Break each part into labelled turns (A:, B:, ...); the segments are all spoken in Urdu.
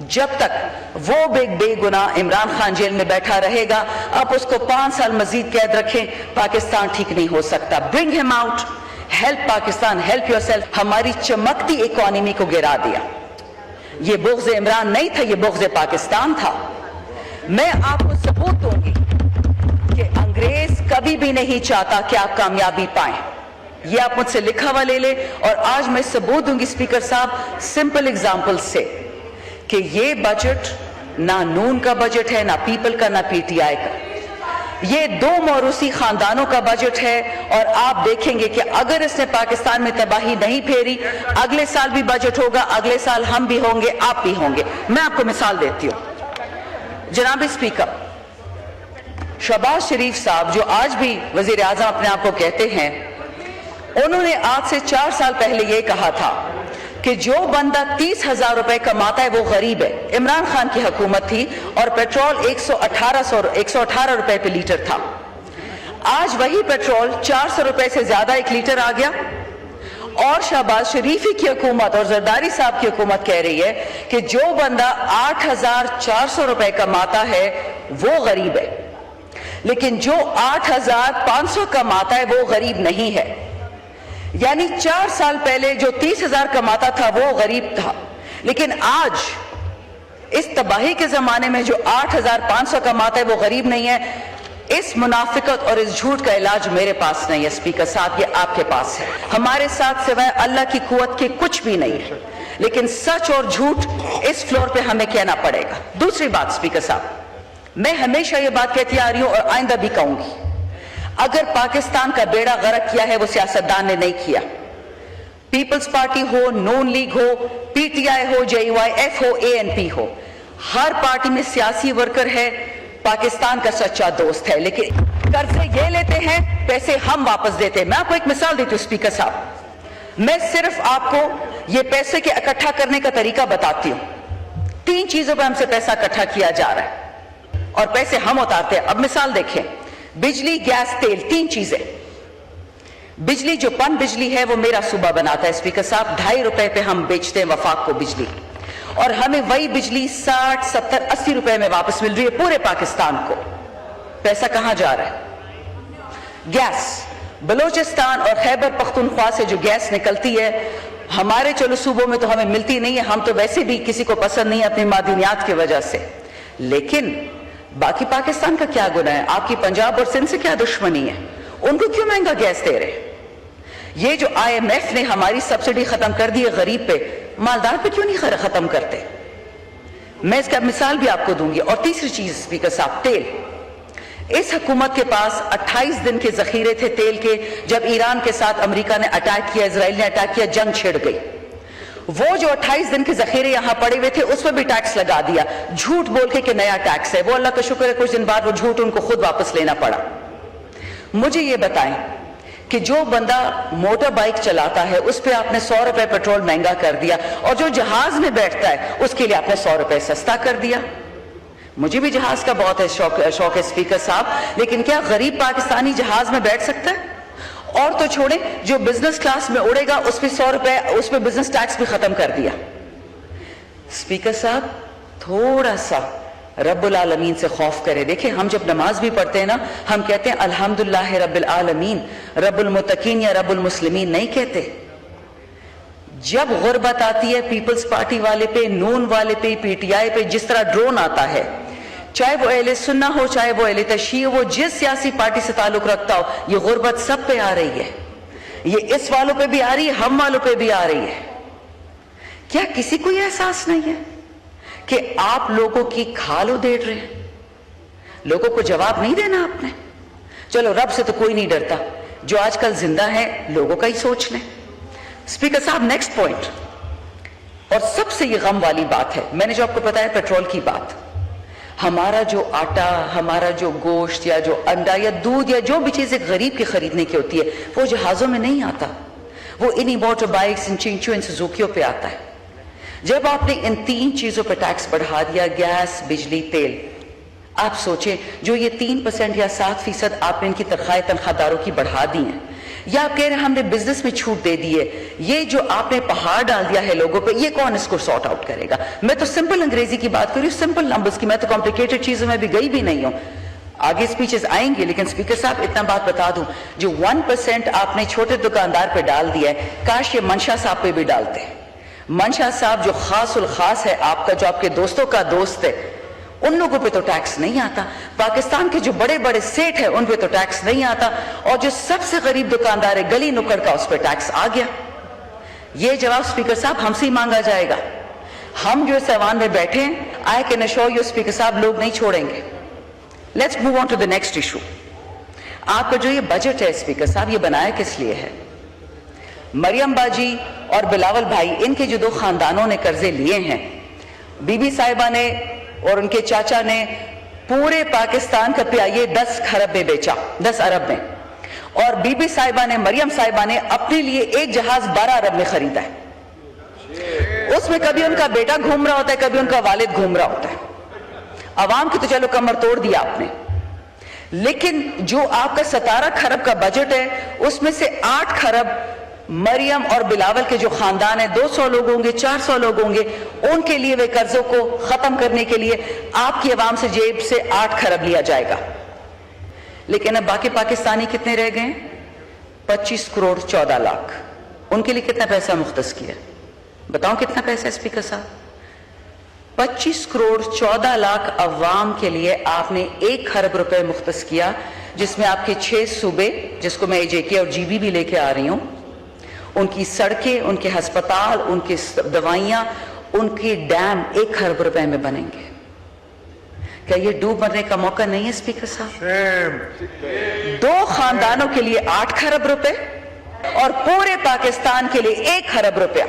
A: جب تک وہ بے گناہ عمران خان جیل میں بیٹھا رہے گا، آپ اس کو 5 سال مزید قید رکھیں، پاکستان ٹھیک نہیں ہو سکتا. برنگ ہم out, help Pakistan, help your self. ہماری چمکتی اکانومی کو گرا دیا. یہ بغض عمران نہیں تھا، یہ بغض پاکستان تھا. میں آپ کو ثبوت دوں گی کہ انگریز کبھی بھی نہیں چاہتا کہ آپ کامیابی پائیں. یہ آپ مجھ سے لکھا ہوا لے لیں، اور آج میں ثبوت دوں گی اسپیکر صاحب سمپل ایگزامپل سے کہ یہ بجٹ نہ نون کا بجٹ ہے، نہ پیپل کا، نہ پی ٹی آئی کا. یہ 2 موروثی خاندانوں کا بجٹ ہے، اور آپ دیکھیں گے کہ اگر اس نے پاکستان میں تباہی نہیں پھیری، اگلے سال بھی بجٹ ہوگا، اگلے سال ہم بھی ہوں گے، آپ بھی ہوں گے. میں آپ کو مثال دیتی ہوں. جناب اسپیکر، شہباز شریف صاحب جو آج بھی وزیر اعظم اپنے آپ کو کہتے ہیں، انہوں نے آج سے 4 سال پہلے یہ کہا تھا کہ جو بندہ 30,000 روپے کماتا ہے وہ غریب ہے. عمران خان کی حکومت تھی اور پیٹرول 118 روپے پہ لیٹر تھا. آج وہی پیٹرول 400 روپے سے زیادہ 1 لیٹر آ گیا، اور شہباز شریفی کی حکومت اور زرداری صاحب کی حکومت کہہ رہی ہے کہ جو بندہ 8,400 روپے کماتا ہے وہ غریب ہے، لیکن جو 8,500 کماتا ہے وہ غریب نہیں ہے. یعنی 4 سال پہلے جو 30,000 کماتا تھا وہ غریب تھا، لیکن آج اس تباہی کے زمانے میں جو 8,500 کماتا ہے وہ غریب نہیں ہے. اس منافقت اور اس جھوٹ کا علاج میرے پاس نہیں ہے اسپیکر صاحب، یہ آپ کے پاس ہے. ہمارے ساتھ سوائے اللہ کی قوت کے کچھ بھی نہیں ہے، لیکن سچ اور جھوٹ اس فلور پہ ہمیں کہنا پڑے گا. دوسری بات اسپیکر صاحب، میں ہمیشہ یہ بات کہتی آ رہی ہوں اور آئندہ بھی کہوں گی، اگر پاکستان کا بیڑا غرق کیا ہے وہ سیاستدان نے نہیں کیا. پیپلز پارٹی ہو، نون لیگ ہو، پی ٹی آئی ہو، جے یو آئی ایف ہو، اے این پی ہو، ہر پارٹی میں سیاسی ورکر ہے، پاکستان کا سچا دوست ہے، لیکن قرضے یہ لیتے ہیں، پیسے ہم واپس دیتے ہیں. میں آپ کو ایک مثال دیتی ہوں اسپیکر صاحب. میں صرف آپ کو یہ پیسے کے اکٹھا کرنے کا طریقہ بتاتی ہوں. 3 چیزوں پہ ہم سے پیسہ اکٹھا کیا جا رہا ہے اور پیسے ہم اتارتے ہیں. اب مثال دیکھیں، بجلی، گیس، تیل، 3 چیزیں. بجلی جو پن بجلی ہے وہ میرا صوبہ بناتا ہے اسپیکر صاحب، 2.5 روپے پہ ہم بیچتے ہیں وفاق کو بجلی، اور ہمیں وہی بجلی 60، 70، 80 روپے میں واپس مل رہی ہے پورے پاکستان کو. پیسہ کہاں جا رہا ہے؟ گیس، بلوچستان اور خیبر پختونخوا سے جو گیس نکلتی ہے، ہمارے چلو صوبوں میں تو ہمیں ملتی نہیں ہے، ہم تو ویسے بھی کسی کو پسند نہیں ہے اپنی معدنیات کی وجہ سے، لیکن باقی پاکستان کا کیا گناہ ہے؟ آپ کی پنجاب اور سندھ سے کیا دشمنی ہے؟ ان کو کیوں مہنگا گیس دے رہے؟ یہ جو آئی ایم ایف نے ہماری سبسڈی ختم کر دی ہے غریب پہ، مالدار پہ کیوں نہیں ختم کرتے؟ میں اس کا مثال بھی آپ کو دوں گی. اور تیسری چیز اسپیکر صاحب، تیل. اس حکومت کے پاس 28 دن کے ذخیرے تھے تیل کے، جب ایران کے ساتھ امریکہ نے اٹیک کیا، اسرائیل نے اٹیک کیا، جنگ چھڑ گئی. وہ جو 28 دن کے ذخیرے یہاں پڑے ہوئے تھے اس پر بھی ٹیکس لگا دیا، جھوٹ بول کے کہ نیا ٹیکس ہے. وہ اللہ کا شکر ہے کچھ دن بعد وہ جھوٹ ان کو خود واپس لینا پڑا. مجھے یہ بتائیں کہ جو بندہ موٹر بائک چلاتا ہے اس پہ آپ نے 100 روپے پیٹرول مہنگا کر دیا، اور جو جہاز میں بیٹھتا ہے اس کے لیے آپ نے 100 روپے سستا کر دیا. مجھے بھی جہاز کا بہت ہے شوق ہے اسپیکر صاحب، لیکن کیا غریب پاکستانی جہاز میں بیٹھ سکتا ہے؟ اور تو چھوڑیں، جو بزنس کلاس میں اڑے گا اس پہ 100 روپے، اس پہ بزنس ٹیکس بھی ختم کر دیا. اسپیکر صاحب تھوڑا سا رب العالمین سے خوف کرے. دیکھیں ہم جب نماز بھی پڑھتے ہیں نا، ہم کہتے ہیں الحمدللہ رب العالمین، رب المتقین یا رب المسلمین نہیں کہتے. جب غربت آتی ہے پیپلز پارٹی والے پہ، نون والے پہ، پی ٹی آئی پہ جس طرح ڈرون آتا ہے، چاہے وہ اہل سنہ ہو، چاہے وہ اہل تشیع ہو، وہ جس سیاسی پارٹی سے تعلق رکھتا ہو، یہ غربت سب پہ آ رہی ہے. یہ اس والوں پہ بھی آ رہی ہے، ہم والوں پہ بھی آ رہی ہے. کیا کسی کو یہ احساس نہیں ہے کہ آپ لوگوں کی کھال ادھیڑ رہے ہیں؟ لوگوں کو جواب نہیں دینا آپ نے. چلو رب سے تو کوئی نہیں ڈرتا، جو آج کل زندہ ہے لوگوں کا ہی سوچ لیں. اسپیکر صاحب نیکسٹ پوائنٹ، اور سب سے یہ غم والی بات ہے، میں نے جو آپ کو بتایا پیٹرول کی بات. ہمارا جو آٹا، ہمارا جو گوشت یا جو انڈا یا دودھ یا جو بھی چیز ایک غریب کی خریدنے کی ہوتی ہے وہ جہازوں میں نہیں آتا، وہ انہی موٹر بائکس، ان چنچو، ان سزوکیوں پہ آتا ہے. جب آپ نے ان 3 چیزوں پہ ٹیکس بڑھا دیا، گیس، بجلی، تیل، آپ سوچیں جو یہ 3% یا 7% آپ نے ان کی تنخواہ داروں کی بڑھا دی ہیں، یا آپ کہہ رہے ہیں ہم نے بزنس میں چھوٹ دے دی ہے. یہ جو آپ نے پہاڑ ڈال دیا ہے لوگوں پہ, یہ کون اس کو سارٹ آؤٹ کرے گا؟ میں تو سمپل انگریزی کی بات کر رہی ہوں, سمپل نمبرز کی, میں تو کمپلیکیٹڈ چیزوں میں بھی گئی بھی نہیں ہوں. آگے سپیچز آئیں گے, لیکن اسپیکر صاحب اتنا بات بتا دوں, جو 1% آپ نے چھوٹے دکاندار پہ ڈال دیا ہے, کاش یہ منشا صاحب پہ بھی ڈالتے. منشا صاحب جو خاص الخاص ہے آپ کا, جو آپ کے دوستوں کا دوست ہے, ان لوگوں پہ تو ٹیکس نہیں آتا. پاکستان کے جو بڑے بڑے سیٹ ہیں ان پہ تو ٹیکس نہیں آتا, اور جو سب سے غریب دکاندار ہے گلی نکڑ کا, اس پہ ٹیکس آ گیا. یہ جواب اسپیکر صاحب ہم سے ہی مانگا جائے گا. ہم جو اس ایوان میں بیٹھے ہیں, I can assure you speaker صاحب, لوگ نہیں چھوڑیں گے. Let's move on to the next issue. آپ کا جو یہ بجٹ ہے اسپیکر صاحب, یہ بنایا کس لیے ہے؟ مریم باجی اور بلاول بھائی, ان کے جو دو خاندانوں نے قرضے لیے ہیں, بی بی صاحبہ نے اور ان کے چاچا نے پورے پاکستان کا پیائیے 10 کھرب میں بیچا, 10 ارب میں, اور بی بی صاحبہ نے, مریم صاحبہ نے اپنے لیے ایک جہاز 12 ارب میں خریدا ہے. اس میں کبھی ان کا بیٹا گھوم رہا ہوتا ہے, کبھی ان کا والد گھوم رہا ہوتا ہے. عوام کی تو چلو کمر توڑ دیا آپ نے, لیکن جو آپ کا 17 کھرب کا بجٹ ہے, اس میں سے 8 کھرب مریم اور بلاول کے جو خاندان ہیں, 200 لوگ ہوں گے, 400 لوگ ہوں گے, ان کے لیے وہ قرضوں کو ختم کرنے کے لیے آپ کی عوام سے جیب سے 8 کھرب لیا جائے گا. لیکن اب باقی پاکستانی کتنے رہ گئے ہیں؟ 25 کروڑ 14 لاکھ. ان کے لیے کتنا پیسہ مختص کیا؟ بتاؤں کتنا پیسہ ہے اسپیکر صاحب؟ 25 کروڑ 14 لاکھ عوام کے لیے آپ نے 1 کھرب روپے مختص کیا, جس میں آپ کے 6 صوبے, جس کو میں AJK اور GB بھی لے کے آ رہی ہوں, ان کی سڑکیں, ان کے ہسپتال, ان کی دوائیاں, ان کے ڈیم 1 کھرب روپے میں بنیں گے. کیا یہ ڈوب مرنے کا موقع نہیں ہے اسپیکر صاحب؟ 2 خاندانوں کے لیے 8 کھرب روپے اور پورے پاکستان کے لیے 1 کھرب روپیہ.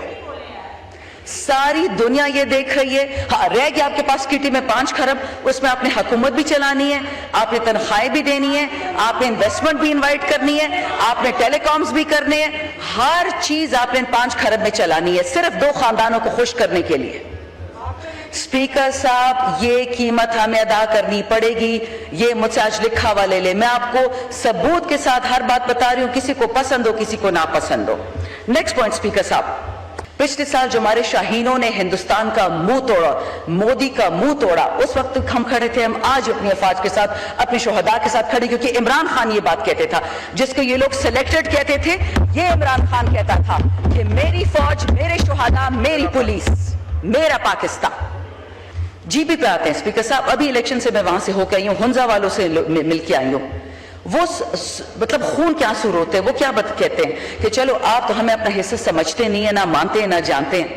A: ساری دنیا یہ دیکھ رہی ہے. ہاں, رہ گیا آپ کے پاس کٹی میں 5 کھرب, اس میں آپ نے حکومت بھی چلانی ہے, آپ نے تنخواہیں بھی دینی ہے, آپ نے انویسٹمنٹ بھی انوائٹ کرنی ہے, آپ نے ٹیلی کامز بھی کرنے ہیں, ہر چیز آپ نے 5 کھرب میں چلانی ہے, صرف 2 خاندانوں کو خوش کرنے کے لیے. اسپیکر صاحب, یہ قیمت ہمیں ادا کرنی پڑے گی. یہ مجھ سے آج لکھا ہوا لے لے, میں آپ کو ثبوت کے ساتھ ہر بات بتا رہی ہوں, کسی کو پسند ہو کسی کو ناپسند ہو. نیکسٹ پوائنٹ اسپیکر صاحب, پچھلے سال جو ہمارے شاہینوں نے ہندوستان کا منہ توڑا, مودی کا منہ توڑا, اس وقت ہم کھڑے تھے. ہم آج اپنی افواج کے ساتھ, اپنے شہداء کے ساتھ کھڑے, کیونکہ عمران خان یہ بات کہتے تھا, جس کو یہ لوگ سلیکٹڈ کہتے تھے, یہ عمران خان کہتا تھا کہ میری فوج, میرے شہداء, میری پولیس, میرا پاکستان. GB پہ آتے ہیں اسپیکر صاحب. ابھی الیکشن سے میں وہاں سے ہو کے آئی ہوں, ہنزا والوں سے مل کے آئی ہوں. وہ مطلب خون کیا آنسو روتے ہیں. وہ کیا کہتے ہیں کہ چلو آپ تو ہمیں اپنا حصہ سمجھتے نہیں ہیں, نہ مانتے ہیں نہ جانتے ہیں.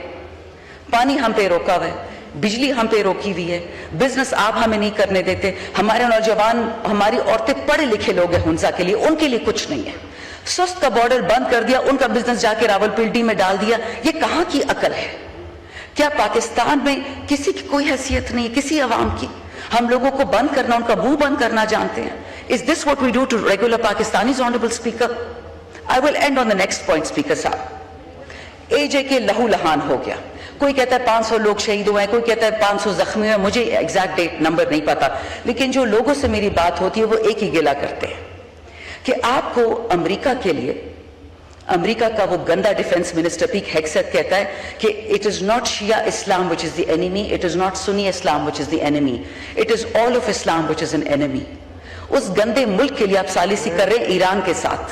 A: پانی ہم پہ روکا ہوا ہے, بجلی ہم پہ روکی ہوئی ہے, بزنس آپ ہمیں نہیں کرنے دیتے. ہمارے نوجوان, ہماری عورتیں پڑھے لکھے لوگ ہیں ہنزا کے لیے, ان کے لیے کچھ نہیں ہے. سست کا بارڈر بند کر دیا, ان کا بزنس جا کے راولپنڈی میں ڈال دیا. یہ کہاں کی عقل ہے؟ کیا پاکستان میں کسی کی کوئی حیثیت نہیں, کسی عوام کی؟ ہم لوگوں کو بند کرنا, ان کا منہ بند کرنا جانتے ہیں. Is this what we do to regular Pakistanis, Honorable Speaker? I will end on the next point, Speaker صاحب. AJK لہو لہان ہو گیا. کوئی کہتا ہے 500 لوگ شہید ہوئے ہیں, کوئی کہتا ہے 500 زخمی ہوئے ہیں, مجھے ایگزیکٹ ڈیٹ نمبر نہیں پتا, لیکن جو لوگوں سے میری بات ہوتی ہے وہ ایک ہی گلہ کرتے ہیں کہ آپ کو امریکہ کے لیے, امریکہ کا وہ گندا ڈیفنس منسٹر پیٹ ہیگسیت کہتا ہے کہ it is not Shia Islam which is the enemy, it is not Sunni Islam which is the enemy, it is all of Islam which is an enemy. اس گندے ملک کے لیے آپ سالسی کر رہے ہیں ایران کے ساتھ,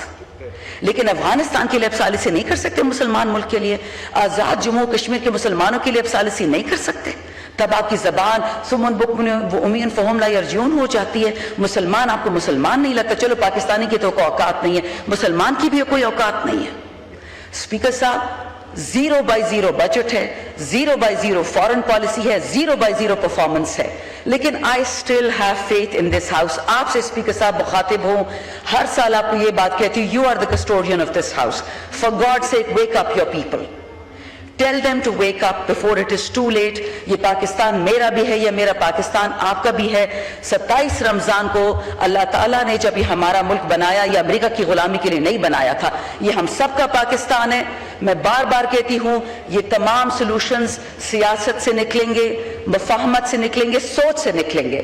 A: لیکن افغانستان کے لیے آپ سالسی نہیں کر سکتے. مسلمان ملک کے لیے, آزاد جموں کشمیر کے مسلمانوں کے لیے آپ سالسی نہیں کر سکتے. تب آپ کی زبان سمن بکم امین فہم لا یرجون ہو جاتی ہے. مسلمان آپ کو مسلمان نہیں لگتا. چلو پاکستانی کی تو کوئی اوقات نہیں ہے, مسلمان کی بھی کوئی اوقات نہیں ہے. اسپیکر صاحب, 0/0 بجٹ ہے, 0/0 فارن پالیسی ہے, 0/0 پرفارمنس ہے, لیکن I still have faith in this house. آپ سے اسپیکر صاحب مخاطب ہوں, ہر سال آپ کو یہ بات کہتی ہوں, you are the custodian of this house. For God's sake, wake up your people. Tell them to wake up before it is too late. یہ پاکستان میرا بھی ہے, یہ میرا پاکستان آپ کا بھی ہے. 27 رمضان کو اللہ تعالیٰ نے جب یہ ہمارا ملک بنایا, یہ امریکہ کی غلامی کے لیے نہیں بنایا تھا, یہ ہم سب کا پاکستان ہے. میں بار بار کہتی ہوں, یہ تمام سلوشنز سیاست سے نکلیں گے, مفاہمت سے نکلیں گے, سوچ سے نکلیں گے.